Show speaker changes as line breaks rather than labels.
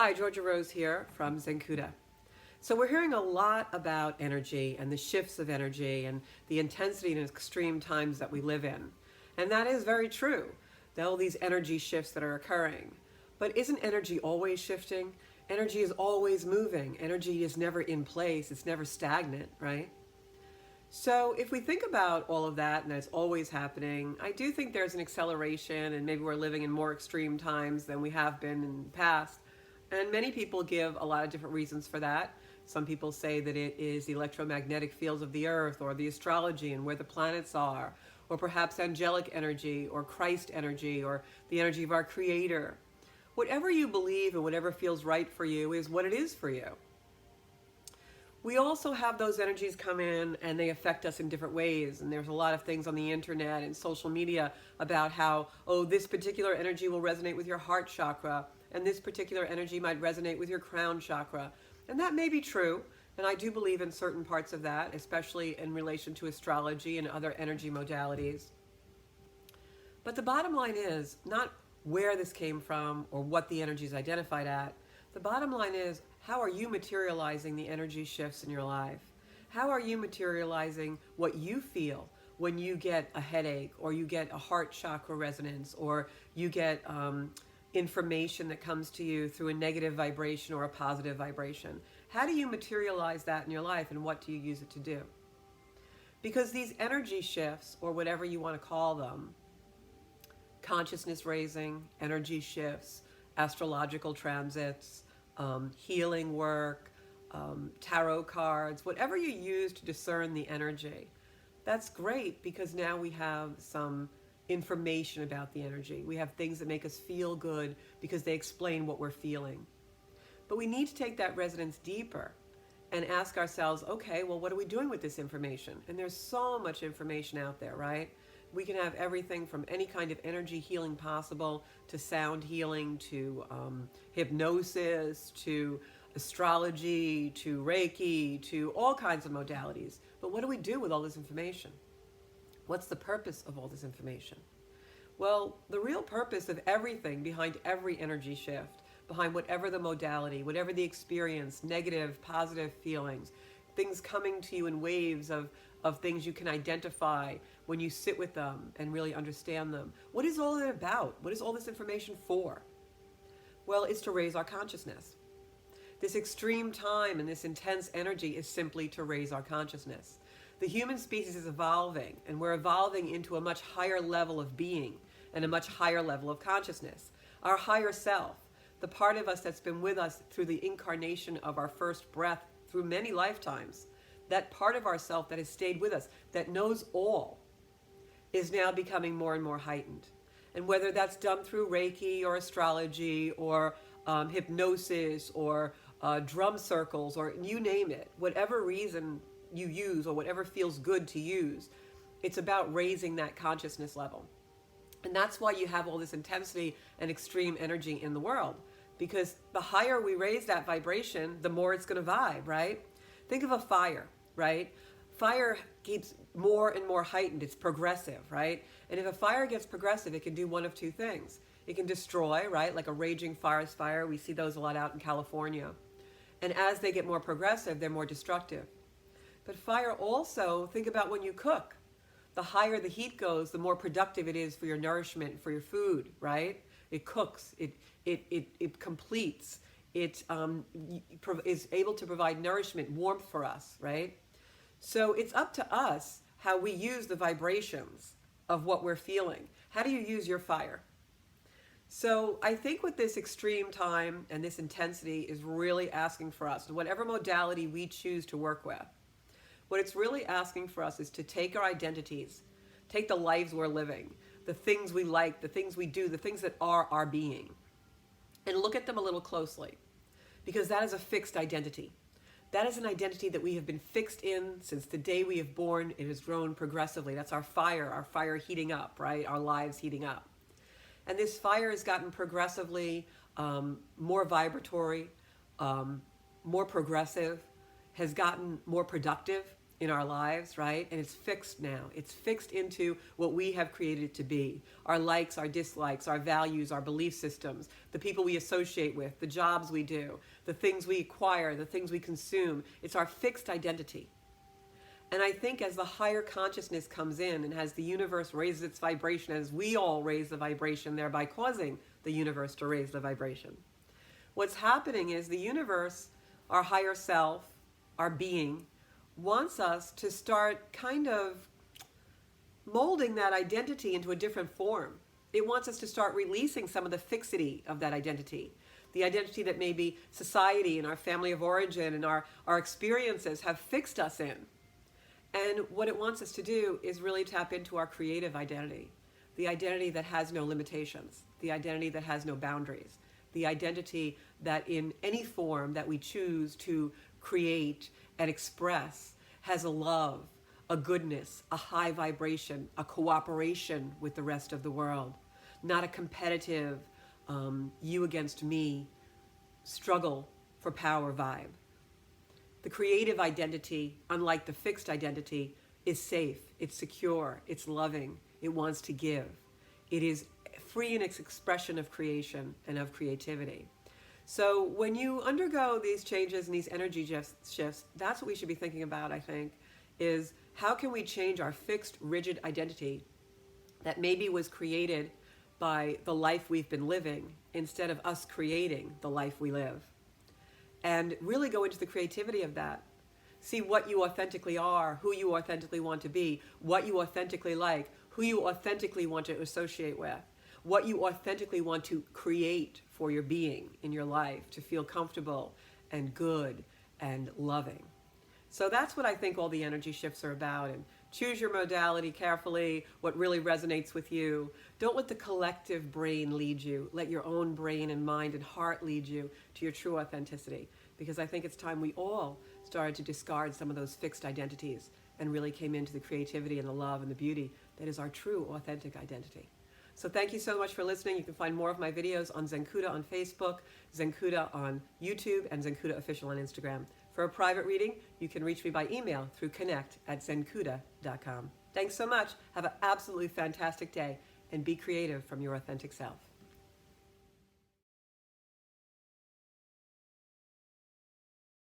Hi, Georgia Rose here from Zenkuda. So we're hearing a lot about energy and the shifts of energy and the intensity and extreme times that we live in. And that is very true. All these energy shifts that are occurring. But isn't energy always shifting? Energy is always moving. Energy is never in place. It's never stagnant, right? So if we think about all of that and it's always happening, I do think there's an acceleration and maybe we're living in more extreme times than we have been in the past. And many people give a lot of different reasons for that. Some people say that it is the electromagnetic fields of the earth or the astrology and where the planets are, or perhaps angelic energy or Christ energy or the energy of our creator. Whatever you believe and whatever feels right for you is what it is for you. We also have those energies come in and they affect us in different ways. And there's a lot of things on the internet and social media about how, oh, this particular energy will resonate with your heart chakra, and this particular energy might resonate with your crown chakra. And that may be true. And I do believe in certain parts of that, especially in relation to astrology and other energy modalities. But the bottom line is not where this came from or what the energy is identified at. The bottom line is, how are you materializing the energy shifts in your life? How are you materializing what you feel when you get a headache or you get a heart chakra resonance or you get information that comes to you through a negative vibration or a positive vibration? How do you materialize that in your life, and what do you use it to do? Because these energy shifts, or whatever you want to call them, consciousness raising, energy shifts, astrological transits, healing work, tarot cards, whatever you use to discern the energy, that's great, because now we have some information about the energy. We have things that make us feel good because they explain what we're feeling. But we need to take that resonance deeper and ask ourselves, okay, well, what are we doing with this information? And there's so much information out there, right? We can have everything from any kind of energy healing possible to sound healing to hypnosis to astrology to Reiki to all kinds of modalities. But what do we do with all this information? What's the purpose of all this information? Well, the real purpose of everything behind every energy shift, behind whatever the modality, whatever the experience, negative, positive feelings, things coming to you in waves of things you can identify when you sit with them and really understand them. What is all of it about? What is all this information for? Well, it's to raise our consciousness. This extreme time and this intense energy is simply to raise our consciousness. The human species is evolving, and we're evolving into a much higher level of being and a much higher level of consciousness. Our higher self, the part of us that's been with us through the incarnation of our first breath through many lifetimes, that part of ourself that has stayed with us, that knows all, is now becoming more and more heightened. And whether that's done through Reiki or astrology or hypnosis or drum circles or you name it, whatever reason you use or whatever feels good to use, it's about raising that consciousness level. And that's why you have all this intensity and extreme energy in the world, because the higher we raise that vibration, the more it's going to vibe, right? Think of a fire, right? Fire keeps more and more heightened. It's progressive, right? And if a fire gets progressive, it can do one of two things. It can destroy, right? Like a raging forest fire. We see those a lot out in California. And as they get more progressive, they're more destructive. But fire also, think about when you cook. The higher the heat goes, the more productive it is for your nourishment, for your food, right? It cooks, it completes, it is able to provide nourishment, warmth for us, right? So it's up to us how we use the vibrations of what we're feeling. How do you use your fire? So I think with this extreme time and this intensity is really asking for us, whatever modality we choose to work with, what it's really asking for us is to take our identities, take the lives we're living, the things we like, the things we do, the things that are our being, and look at them a little closely, because that is a fixed identity. That is an identity that we have been fixed in since the day we have born. It has grown progressively. That's our fire heating up, right? Our lives heating up. And this fire has gotten progressively more vibratory, more progressive, has gotten more productive in our lives, right? And it's fixed now. It's fixed into what we have created it to be. Our likes, our dislikes, our values, our belief systems, the people we associate with, the jobs we do, the things we acquire, the things we consume. It's our fixed identity. And I think as the higher consciousness comes in and as the universe raises its vibration, as we all raise the vibration, thereby causing the universe to raise the vibration, what's happening is the universe, our higher self, our being, wants us to start kind of molding that identity into a different form. It wants us to start releasing some of the fixity of that identity. The identity that maybe society and our family of origin and our experiences have fixed us in. And what it wants us to do is really tap into our creative identity. The identity that has no limitations. The identity that has no boundaries. The identity that in any form that we choose to create and express has a love, a goodness, a high vibration, a cooperation with the rest of the world. Not a competitive, you against me, struggle for power vibe. The creative identity, unlike the fixed identity, is safe, it's secure, it's loving, it wants to give. It is free in its expression of creation and of creativity. So when you undergo these changes and these energy shifts, that's what we should be thinking about, I think, is how can we change our fixed, rigid identity that maybe was created by the life we've been living instead of us creating the life we live. And really go into the creativity of that. See what you authentically are, who you authentically want to be, what you authentically like, who you authentically want to associate with, what you authentically want to create for your being in your life to feel comfortable and good and loving. So that's what I think all the energy shifts are about. And choose your modality carefully, what really resonates with you. Don't let the collective brain lead you. Let your own brain and mind and heart lead you to your true authenticity. Because I think it's time we all started to discard some of those fixed identities and really came into the creativity and the love and the beauty that is our true authentic identity. So thank you so much for listening. You can find more of my videos on Zencuda on Facebook, Zencuda on YouTube, and Zencuda Official on Instagram. For a private reading, you can reach me by email through connect@zencuda.com. Thanks so much. Have an absolutely fantastic day and be creative from your authentic self.